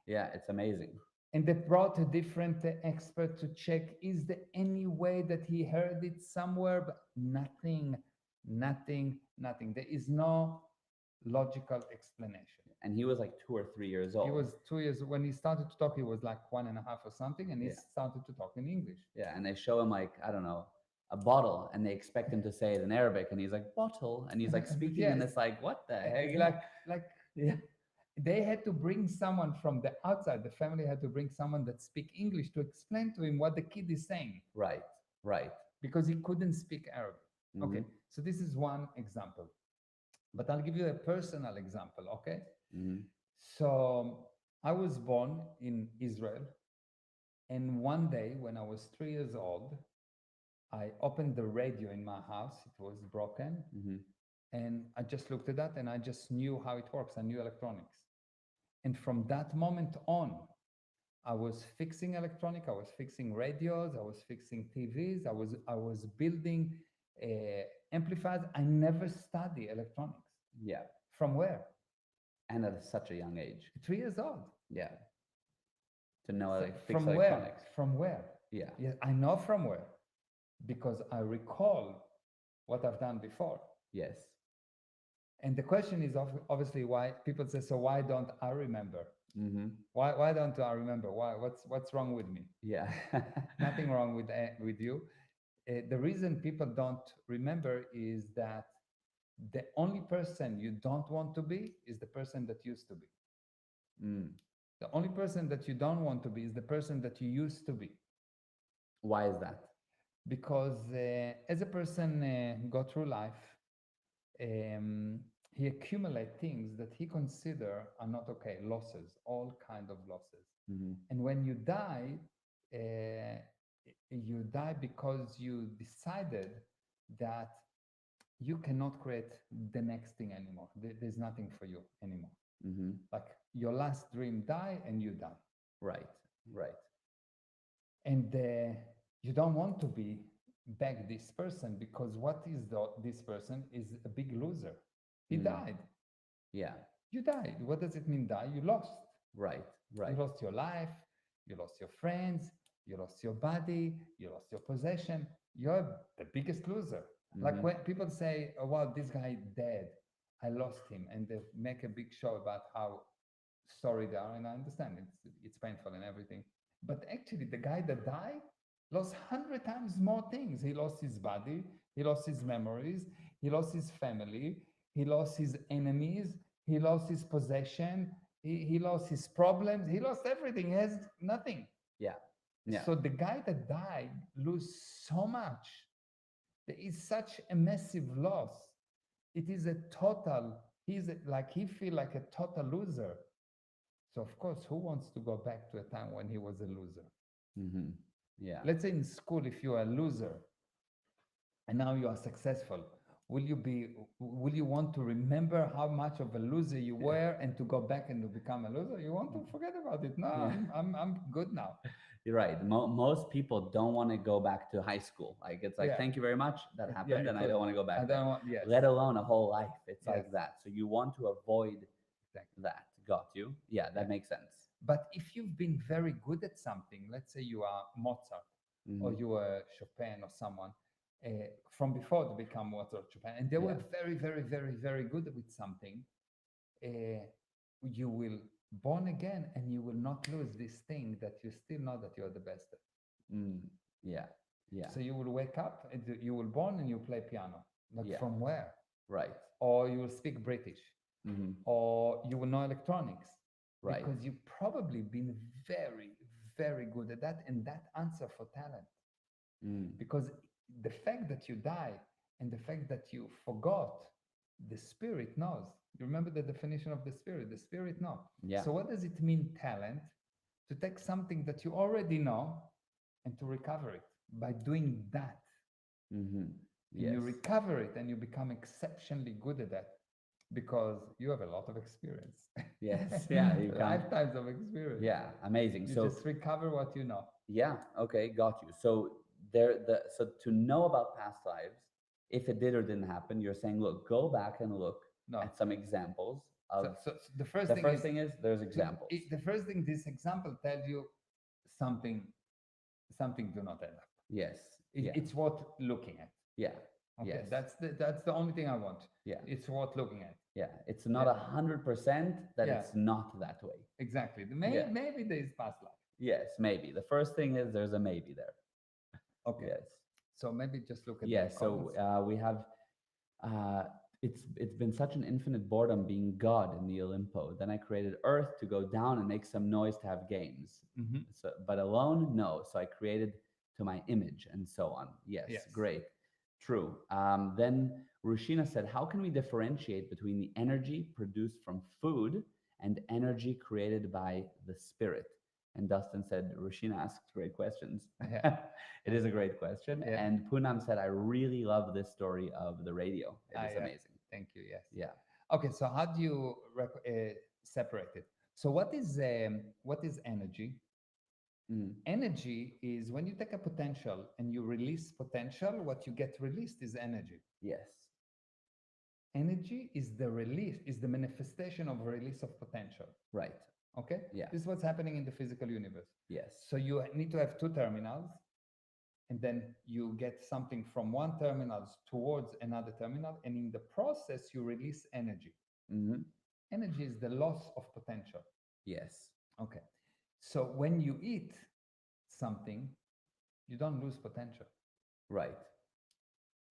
Yeah. It's amazing. And they brought a different expert to check, is there any way that he heard it somewhere? But nothing, nothing. There is no logical explanation. And he was like 2 or 3 years He old. was 2 years when he started to talk. He was like 1.5 or something, and he Yeah. started to talk in English. Yeah. And they show him like, I don't know, a bottle, and they expect him to say it in Arabic, and he's like bottle, and he's like speaking, and Yes, it's like, what the heck? it's Yeah. like Yeah. they had to bring someone from the outside. The family had to bring someone that speak English to explain to him what the kid is saying, Right. Right. because he couldn't speak Arabic. Hmm. Okay, so this is one example, but I'll give you a personal example. Okay, Hmm. so I was born in Israel, and one day when I was 3 years old, I opened the radio in my house. It was broken, Hmm. and I just looked at that, and I just knew how it works. I knew electronics, and from that moment on, I was fixing electronic. I was fixing radios. I was fixing TVs. I was building amplifiers. I never study electronics. Yeah. From where? And at such a young age. 3 years old. Yeah. To know So like fix from where? electronics. From where? Yeah. Yes, I know from where, because I recall what I've done before. Yes. And the question is obviously why people say, so why don't I remember? Hmm. Why don't I remember? Why? What's wrong with me? Yeah. Nothing wrong with you. The reason people don't remember is that the only person you don't want to be is the person that used to be. Mm. The only person that you don't want to be is the person that you used to be. Why is that? Because as a person go through life, he accumulate things that he consider are not okay, losses, all kind of losses. Hmm. And when you die because you decided that you cannot create the next thing anymore. There's nothing for you anymore. Hmm. Like your last dream die and you die. Right. Right. And you don't want to be back this person, because what is this person is a big loser. He Mm. died. Yeah. You died. What does it mean die? You lost. Right. Right. You lost your life. You lost your friends. You lost your body. You lost your possession. You're the biggest loser. Like Mhm. when people say, oh, wow, this guy dead, I lost him, and they make a big show about how sorry they are, and I understand it's painful and everything, but actually the guy that died lost 100 times more things. He lost his body, he lost his memories, he lost his family, he lost his enemies, he lost his possession, he lost his problems, he lost everything. He has nothing. Yeah. Yeah. So the guy that died lose so much. There is such a massive loss. It is a total, like he feel like a total loser. So of course, who wants to go back to a time when he was a loser? Mm-hmm. Yeah. Let's say in school, if you are a loser and now you are successful, will you want to remember how much of a loser you were and to go back and to become a loser? You want to forget about it. No, Yeah. I'm good now. You're right. Most people don't want to go back to high school. Like it's like, Yeah, thank you very much. That yeah, happened, it and I was. don't want to go I back there. don't want. Yes, Let alone a whole life. It's yes, like that. So you want to avoid exactly. that. Got you? Yeah, Yeah. that makes sense. But if you've been very good at something, let's say you are Mozart or Hmm. you are Chopin or someone uh, from before to become Mozart or Chopin, and they were Yeah. very, very, very, very good with something, uh, you will born again and you will not lose this thing that you still know that you're the best at. Mm. Yeah. Yeah. So you will wake up and you will born and you play piano. But Yeah. from where? Right. Or you will speak British, Hmm. or you will know electronics Right. because you've probably been very, very good at that, and that answer for talent. Mm. Because the fact that you die and the fact that you forgot, the spirit knows. You remember the definition of the spirit? The spirit knows. Yeah. So what does it mean, talent? To take something that you already know and to recover it by doing that. Hmm. And you Yes. recover it and you become exceptionally good at that because you have a lot of experience. Yes. Yeah. You come. Lifetimes of experience. Yeah. Amazing. You So just recover what you know. yeah, okay, got you. So so to know about past lives, if it did or didn't happen, you're saying, look, go back and look No. at some examples So, of so the first the thing first is thing is there's examples. the first thing this example tells you something something do not add up. Yes. Yeah. It's worth looking at. Yeah. Okay, Yes. that's the only thing I want. Yeah. It's worth looking at. Yeah. It's not Yeah. 100% that Yeah. it's not that way. Exactly. Yeah. Maybe there is past life. Yes, maybe. The first thing is there's a maybe there. Okay. Yes. So maybe just look at the Yes. So comments. we have uh, it's been such an infinite boredom being God in the Olympo. Then I created Earth to go down and make some noise to have games. Mhm. So, but alone, no. So I created to my image and so on. Yes, Yes. great, true. Then Rushina said, how can we differentiate between the energy produced from food and energy created by the spirit? And Dustin said, Rushina asks great questions. Yeah. It is a great question. Yeah. And Poonam said, I really love this story of the radio. It is Yeah. amazing. Thank you. Yes. Yeah. Okay. So how do you separate it? So what is energy? Mm. Energy is when you take a potential and you release potential. What you get released is energy. Yes. Energy is the release, is the manifestation of release of potential. Right. Okay. Yeah. This is what's happening in the physical universe. Yes. So you need to have two terminals, and then you get something from one terminal towards another terminal, and in the process you release energy. Hmm. Energy is the loss of potential. Yes. Okay. So when you eat something, you don't lose potential. Right.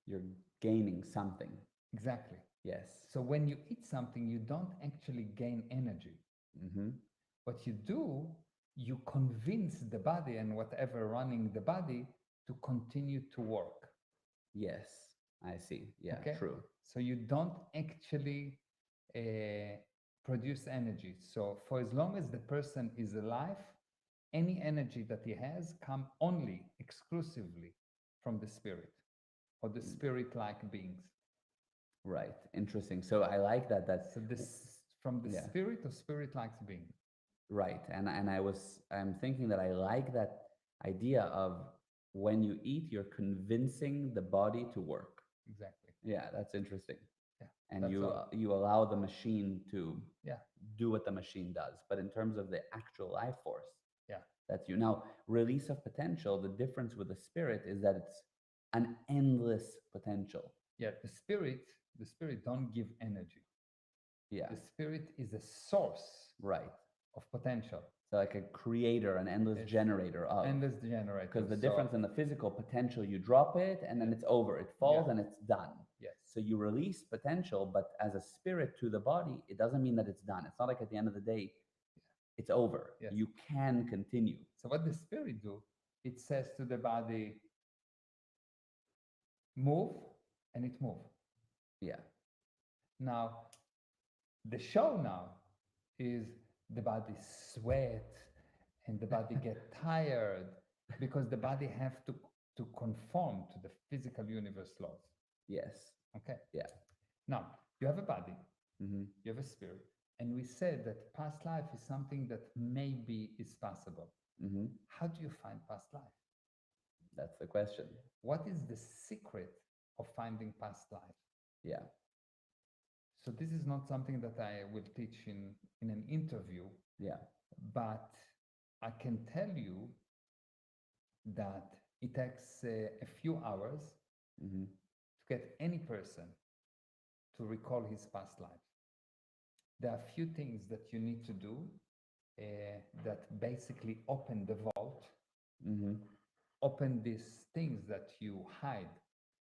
You're gaining something. Exactly. Yes. So when you eat something, you don't actually gain energy. Hmm. What you do, you convince the body and whatever running the body to continue to work. Yes. I see. Yeah. Okay. True. So you don't actually produce energy. So for as long as the person is alive, any energy that he has come only exclusively from the spirit or the spirit-like beings. Right. Interesting. So I like that. So this from the Yeah. spirit of spirit-like being. Right. And I'm thinking that I like that idea of when you eat, you're convincing the body to work. Exactly. Yeah, that's interesting. Yeah. And That's you all. you allow the machine to Yeah. do what the machine does. But in terms of the actual life force, Yeah. that's you. Now, release of potential, the difference with the spirit is that it's an endless potential. Yeah. The spirit don't give energy. Yeah. The spirit is a source Right. of potential. So like a creator, an endless It's generator of. endless generator. Because the So, difference in the physical potential, you drop it and then Yeah. it's over. It falls Yeah. and it's done. Yes. So you release potential, but as a spirit to the body, it doesn't mean that it's done. It's not like at the end of the day, it's over. Yes. You can continue. So what the spirit do? It says to the body, move, and it move. Yeah. Now, the show now is the body sweat and the body get tired because the body have to conform to the physical universe laws. Yes. Okay. Yeah. Now, you have a body, Mm-hmm. you have a spirit, and we said that past life is something that maybe is possible. Mm-hmm. How do you find past life? That's the question. What is the secret of finding past life? Yeah. So this is not something that I will teach in an interview, Yeah. but I can tell you that it takes a few hours Mm-hmm. to get any person to recall his past life. There are few things that you need to do that basically open the vault, Mm-hmm. open these things that you hide,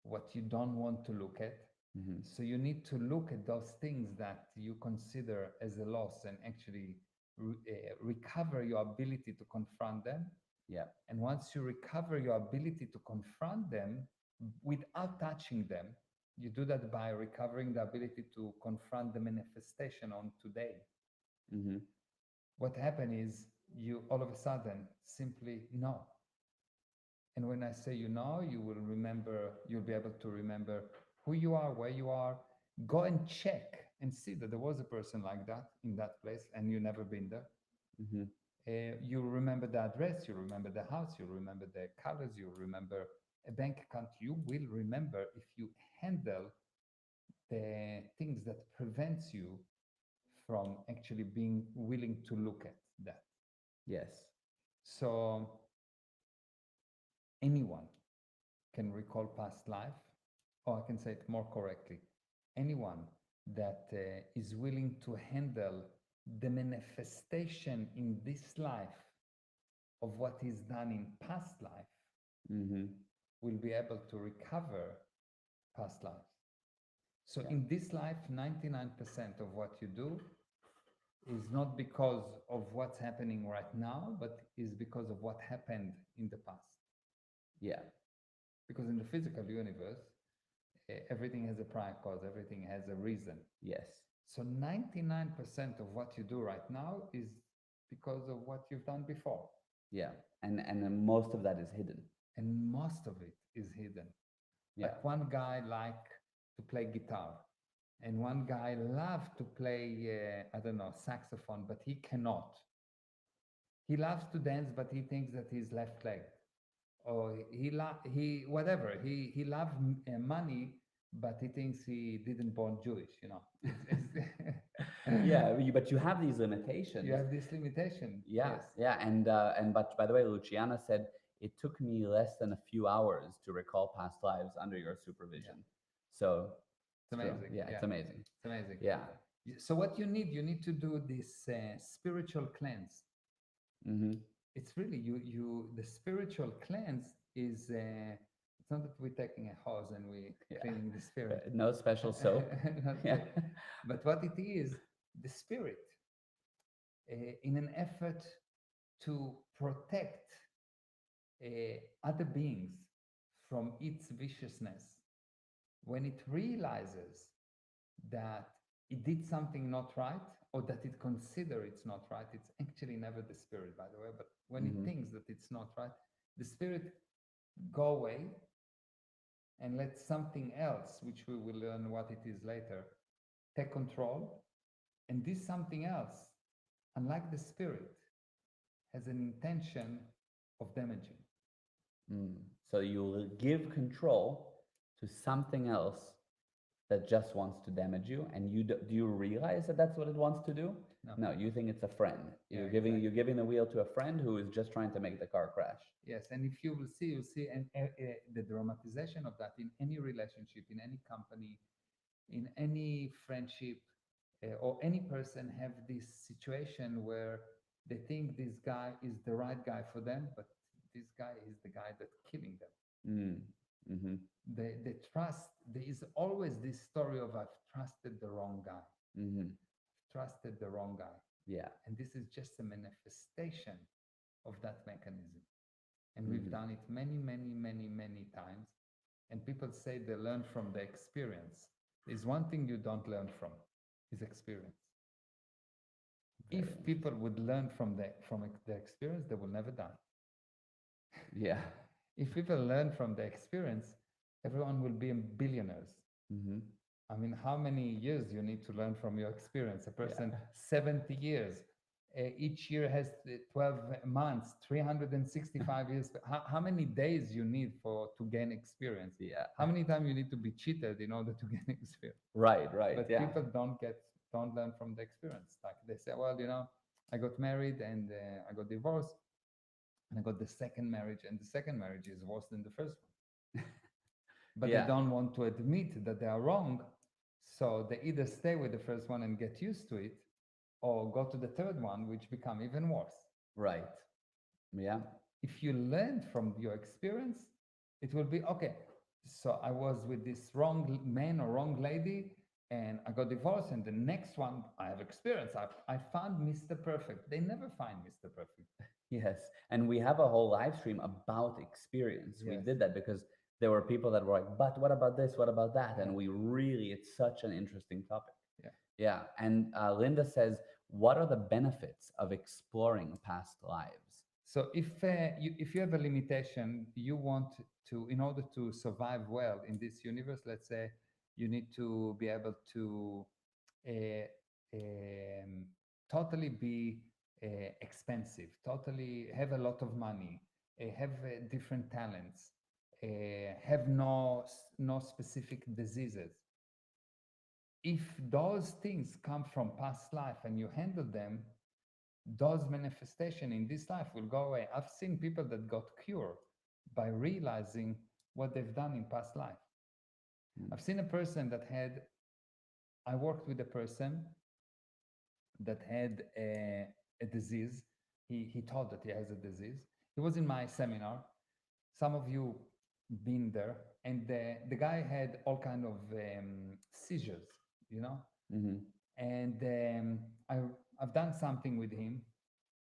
what you don't want to look at. Mm-hmm. So you need to look at those things that you consider as a loss and actually recover your ability to confront them. Yeah. And once you recover your ability to confront them without touching them, you do that by recovering the ability to confront the manifestation on today. Mm-hmm. What happened is you all of a sudden simply know. And when I say you know, you will remember, you'll be able to remember who you are, where you are. Go and check and see that there was a person like that in that place and you never been there. Mm-hmm. You remember the address, you remember the house, you remember the colors, you remember a bank account. You will remember if you handle the things that prevents you from actually being willing to look at that. Yes. So anyone can recall past life, or I can say it more correctly, anyone that is willing to handle the manifestation in this life of what is done in past life Mm-hmm. will be able to recover past lives. So Yeah. in this life, 99% of what you do is not because of what's happening right now, but is because of what happened in the past. Yeah. Because in the physical universe, everything has a prior cause, everything has a reason. Yes. So 99% of what you do right now is because of what you've done before. Yeah. And then most of that is hidden. And most of it is hidden. Yeah. Like one guy liked to play guitar, and one guy loved to play, I don't know, saxophone, but he cannot. He loves to dance, but he thinks that he's left leg. Or he whatever. He loves money, but he thinks he didn't born Jewish, you know. Yeah, but you have these limitations. You have this limitation. Yeah, Yes. yeah, and but by the way, Luciana said it took me less than a few hours to recall past lives under your supervision. So It's true. amazing. Yeah, it's amazing. It's amazing. Yeah. So what you need to do this spiritual cleanse. Mm-hmm. It's really the spiritual cleanse is it's not that we're taking a hose and we're cleaning the spirit. No special soap. Yeah. But what it is, the spirit, in an effort to protect other beings from its viciousness, when it realizes that it did something not right or that it consider it's not right, it's actually never the spirit, by the way, but when Mhm. it thinks that it's not right, the spirit go away and let something else, which we will learn what it is later, take control. And this something else, unlike the spirit, has an intention of damaging. So you'll give control to something else that just wants to damage you, and do you realize that that's what it wants to do? No, you think it's a friend. Yeah, You're giving the wheel to a friend who is just trying to make the car crash. Yes, and if you will see, you'll see the dramatization of that in any relationship, in any company, in any friendship, or any person have this situation where They think this guy is the right guy for them, but this guy is the guy that's killing them. Mm. Mm-hmm. They trust. There is always this story of I've trusted the wrong guy, Mm-hmm. trusted the wrong guy, Yeah. and this is just a manifestation of that mechanism. And we've Mm-hmm. done it many, many, many, many times. And people say they learn from the experience. There's one thing you don't learn from is experience. Very If people interesting. would learn from the experience, they will never die. Yeah. If people learn from the experience, everyone will be billionaires. Mm-hmm. I mean, how many years you need to learn from your experience? A person, Yeah. 70 years. Each year has 12 months, 365 years. How many days you need for to gain experience? Yeah. How many times you need to be cheated in order to gain experience? Right. Right. But Yeah. people don't learn from the experience. Like they say, well, I got married and I got divorced, and I got the second marriage, and the second marriage is worse than the first one. But they Yeah. don't want to admit that they are wrong. So they either stay with the first one and get used to it, or go to the third one, which become even worse. Right. Yeah. If you learn from your experience, it will be okay. So I was with this wrong man or wrong lady, and I got divorced. And the next one, I have experience. I found Mr. Perfect. They never find Mr. Perfect. Yes. And we have a whole live stream about experience. We Yes. did that because there were people that were like, but what about this? What about that? And Yeah. we really, it's such an interesting topic. Yeah. Yeah. And Linda says, what are the benefits of exploring past lives? So if you have a limitation, you want to, in order to survive well in this universe, let's say you need to be able to uh, um, totally be expensive, totally have a lot of money, have different talents, have no specific diseases. If those things come from past life and you handle them, those manifestation in this life will go away. I've seen people that got cured by realizing what they've done in past life. Mm. I've seen a person that had, I worked with a person that had a disease. He thought that he has a disease. He was in my seminar. Some of you been there, and the guy had all kind of seizures, you know. Mm-hmm. And I've done something with him,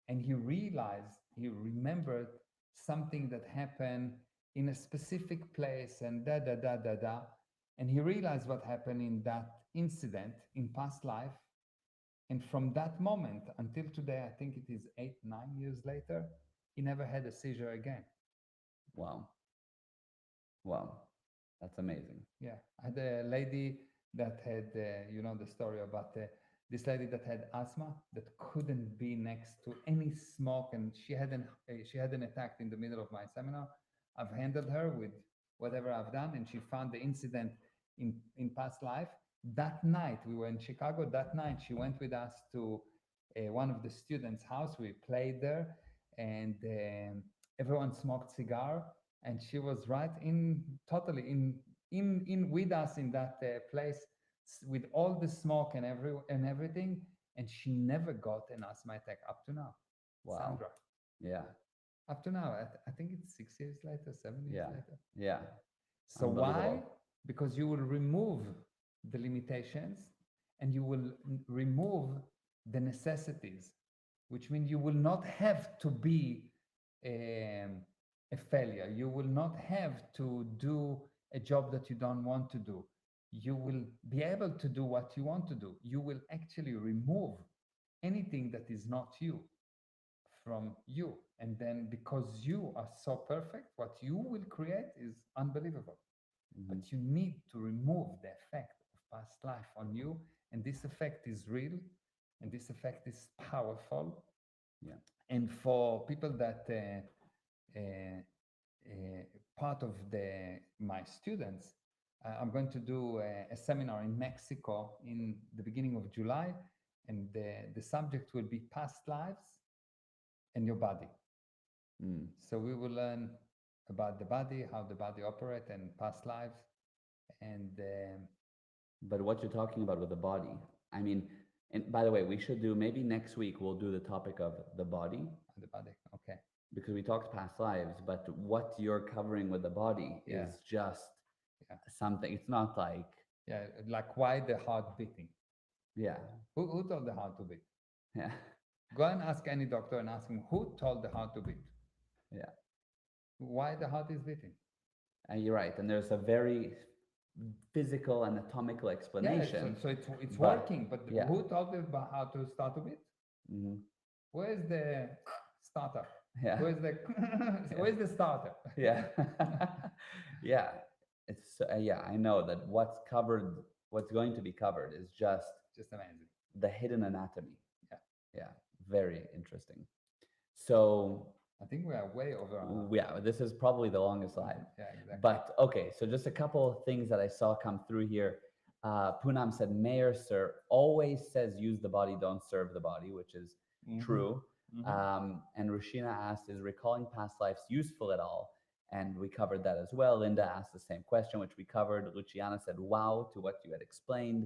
and he realized, he remembered something that happened in a specific place, and da da da da da. And he realized what happened in that incident in past life. And from that moment until today, I think it is 8, 9 years later, he never had a seizure again. Wow. Wow. That's amazing. Yeah, I had a lady that had, the story about this lady that had asthma that couldn't be next to any smoke, and she had an attack in the middle of my seminar. I've handled her with whatever I've done, and she found the incident in past life. That night we were in Chicago. That night she went with us to one of the students' house. We played there, and everyone smoked cigar, and she was right in totally in with us in that place with all the smoke and everything, and she never got an asthma attack up to now. Wow. Sandra, Yeah. up to now, I think it's 6 years later, 7 years Yeah. later. Yeah. So why? Unbelievable. Because you will remove the limitations, and you will remove the necessities, which means you will not have to be a failure. You will not have to do a job that you don't want to do. You will be able to do what you want to do. You will actually remove anything that is not you from you. And then because you are so perfect, what you will create is unbelievable. Mm-hmm. But you need to remove the effect of past life on you. And this effect is real, and this effect is powerful. Yeah. And for people that part of my students, I'm going to do a seminar in Mexico in the beginning of July, and the subject will be past lives and your body. Mm. So we will learn about the body, how the body operates, and past lives. And But what you're talking about with the body, I mean, And by the way, we should do maybe next week we'll do the topic of the body The body. Okay. because we talked past lives, but what you're covering with the body Yeah. is just Yeah. something. It's not like Yeah. Like why the heart beating? yeah, Who told the heart to beat? yeah, Go and ask any doctor and ask him who told the heart to beat. yeah. Why the heart is beating? And you're right. And there's a very physical anatomical Yeah. explanation. So it's but working, but yeah, who told the heart to start to beat? mhm, Where's the starter? yeah, Where's the where's the starter? yeah, yeah. It's yeah. I know that what's covered, what's going to be covered, is just Just amazing. the hidden anatomy. Yeah. Yeah, very interesting. So I think we are way over. yeah, this is probably the longest live. Yeah, exactly. But okay, so just a couple of things that I saw come through here. Poonam said, Mayor, sir, always says use the body, don't serve the body, which is true. And Rushina asked, is recalling past lives useful at all? And we covered that as well. Linda asked the same question, which we covered. Luciana said, wow, to what you had explained.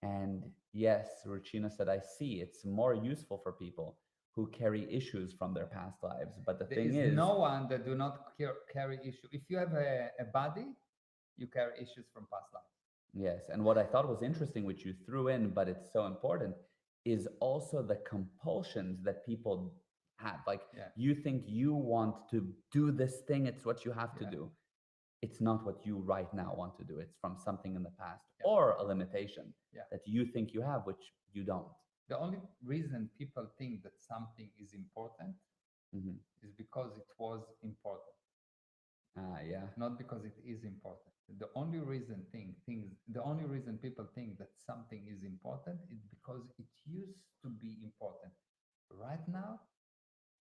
And yes, Ruchina said, I see it's more useful for people who carry issues from their past lives. But the There thing is is, no one that do not carry issue. If you have a body, you carry issues from past lives. yes, and what I thought was interesting, which you threw in, but it's so important, is also the compulsions that people have. Like Yeah. you think you want to do this thing, it's what you have to Yeah. do. It's not what you right now want to do. It's from something in the past Yeah. or a limitation Yeah. that you think you have, which you don't. The only reason people think that something is important Mhm. is because it was important, Yeah. not because it is important. The only reason people think that something is important is because it used to be important. Right now,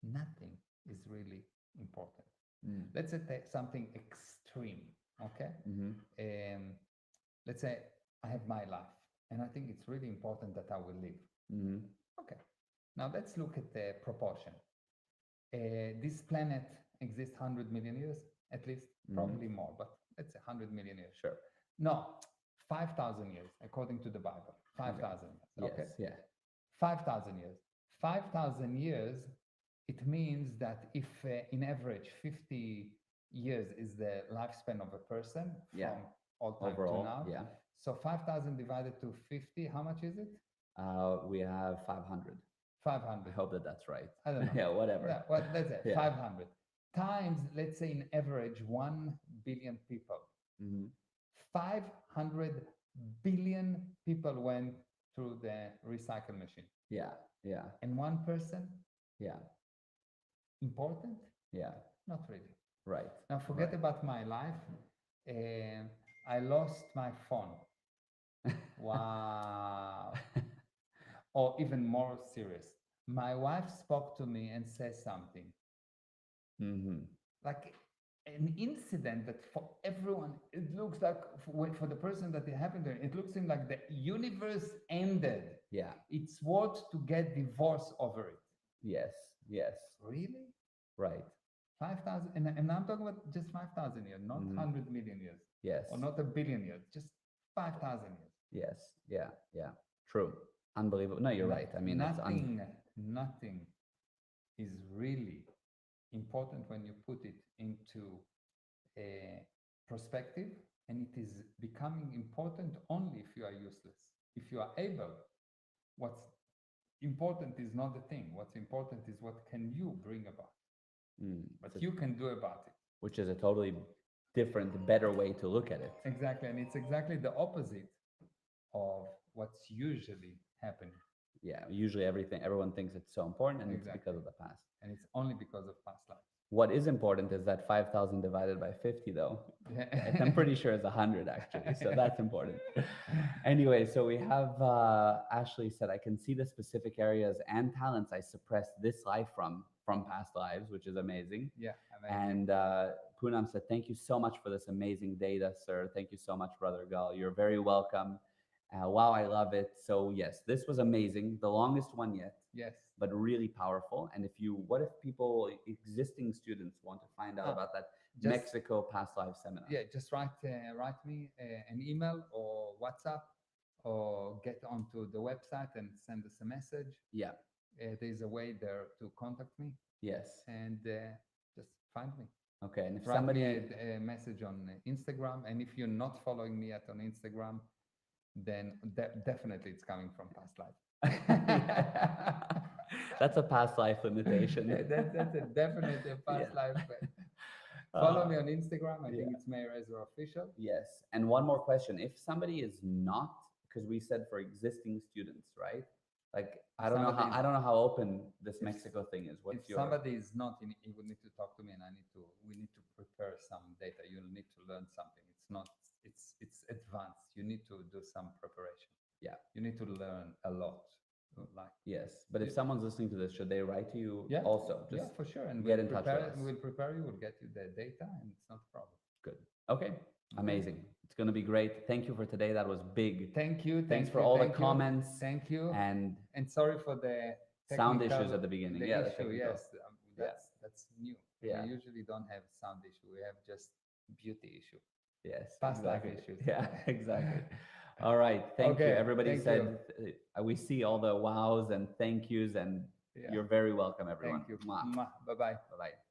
nothing is really important. Mm. Let's say something extreme. Okay. Mm-hmm. Let's say I have my life, and I think it's really important that I will live. Mm-hmm. Okay. Now let's look at the proportion. This planet exists 100 million years, at least, probably more, but let's say 100 million years. Sure. No, 5,000 years, according to the Bible. 5,000 years. Okay. Yes. Yeah. 5,000 years. 5,000 years, it means that if in average 50 years is the lifespan of a person Yeah. from all time Overall, to now. yeah. So 5,000 divided to 50, how much is it? We have 500. 500. I hope that that's right. I don't know. Yeah, whatever. Yeah, well, let's say Yeah. 500 times, let's say in average 1 billion people. 500 billion people went through the recycle machine. Yeah. Yeah. And one person, Yeah. important? Yeah. Not really. Right. Now forget about my life. I lost my phone. Wow. Or even more serious, my wife spoke to me and said something. Like an incident that for everyone, it looks like for the person that it happened to, it looks like the universe ended. Yeah. It's worth to get divorced over it. Yes. Yes. Really? Right. 5,000, and I'm talking about just 5,000 years, not 100 million years. Yes. Or not a billion years, just 5,000 years. Yes. Yeah. Yeah. True. Unbelievable. No, you're right. I mean, nothing is really important when you put it into a perspective, and it is becoming important only if you are useless. If you are able, what's important is not the thing. What's important is what can you bring about, what you can do about it. Which is a totally different, better way to look at it. Exactly, and it's exactly the opposite of what's usually happening. Yeah, usually everyone thinks it's so important, and exactly. It's because of the past. And it's only because of past lives. What is important is that 5,000 divided by 50, though. I'm pretty sure it's 100, actually, so that's important. Anyway, so we have Ashley said, I can see the specific areas and talents I suppressed this life from past lives, which is amazing. Yeah, amazing. And Poonam said, thank you so much for this amazing data, sir. Thank you so much, Brother Gal. You're very welcome. Wow, I love it. So yes, this was amazing. The longest one yet. Yes. But really powerful. And what if people, existing students, want to find out about that Mexico Past Life Seminar? Yeah, just write me an email or WhatsApp, or get onto the website and send us a message. Yeah. There's a way there to contact me, Yes. and just find me. Okay. And if Write me somebody, a message on Instagram, and if you're not following me yet on Instagram, then definitely it's coming from past life. that's a past life limitation. That's a definite past Yeah. life. Follow me Uh, on Instagram. I yeah. think it's Meir Ezra Official. Yes. And one more question. If somebody is not, because we said for existing students, right? Like I don't know how somebody is- I don't know how open this if- Mexico thing is. What's If your somebody is not in, he would need to talk to me, and we need to prepare some data. You'll need to learn something. It's not, it's advanced. You need to do some preparation. Yeah. You need to learn a lot. Like, Yes, but if someone's listening to this, should they write to you yeah, also? yeah, Just for sure. And get in touch with us. We'll prepare you. We'll get you the data, and it's not a problem. Good. Okay. Amazing. It's going to be great. Thank you for today. That was big. Thank you. Thanks Thank for you, all the thank you, comments Thank you. and And sorry for the sound technical- issues at the beginning. The Yeah, the issue, technical. yes, Yeah. that's new. Yeah. We usually don't have sound issue. We have just beauty issue. Yes. Past life exactly. issues. Yeah, exactly. All right. Thank you. Okay, Everybody thank said we see all the wows and thank yous, and Yeah. you're very welcome, everyone. Thank you. Mwah. Bye bye. Bye-bye.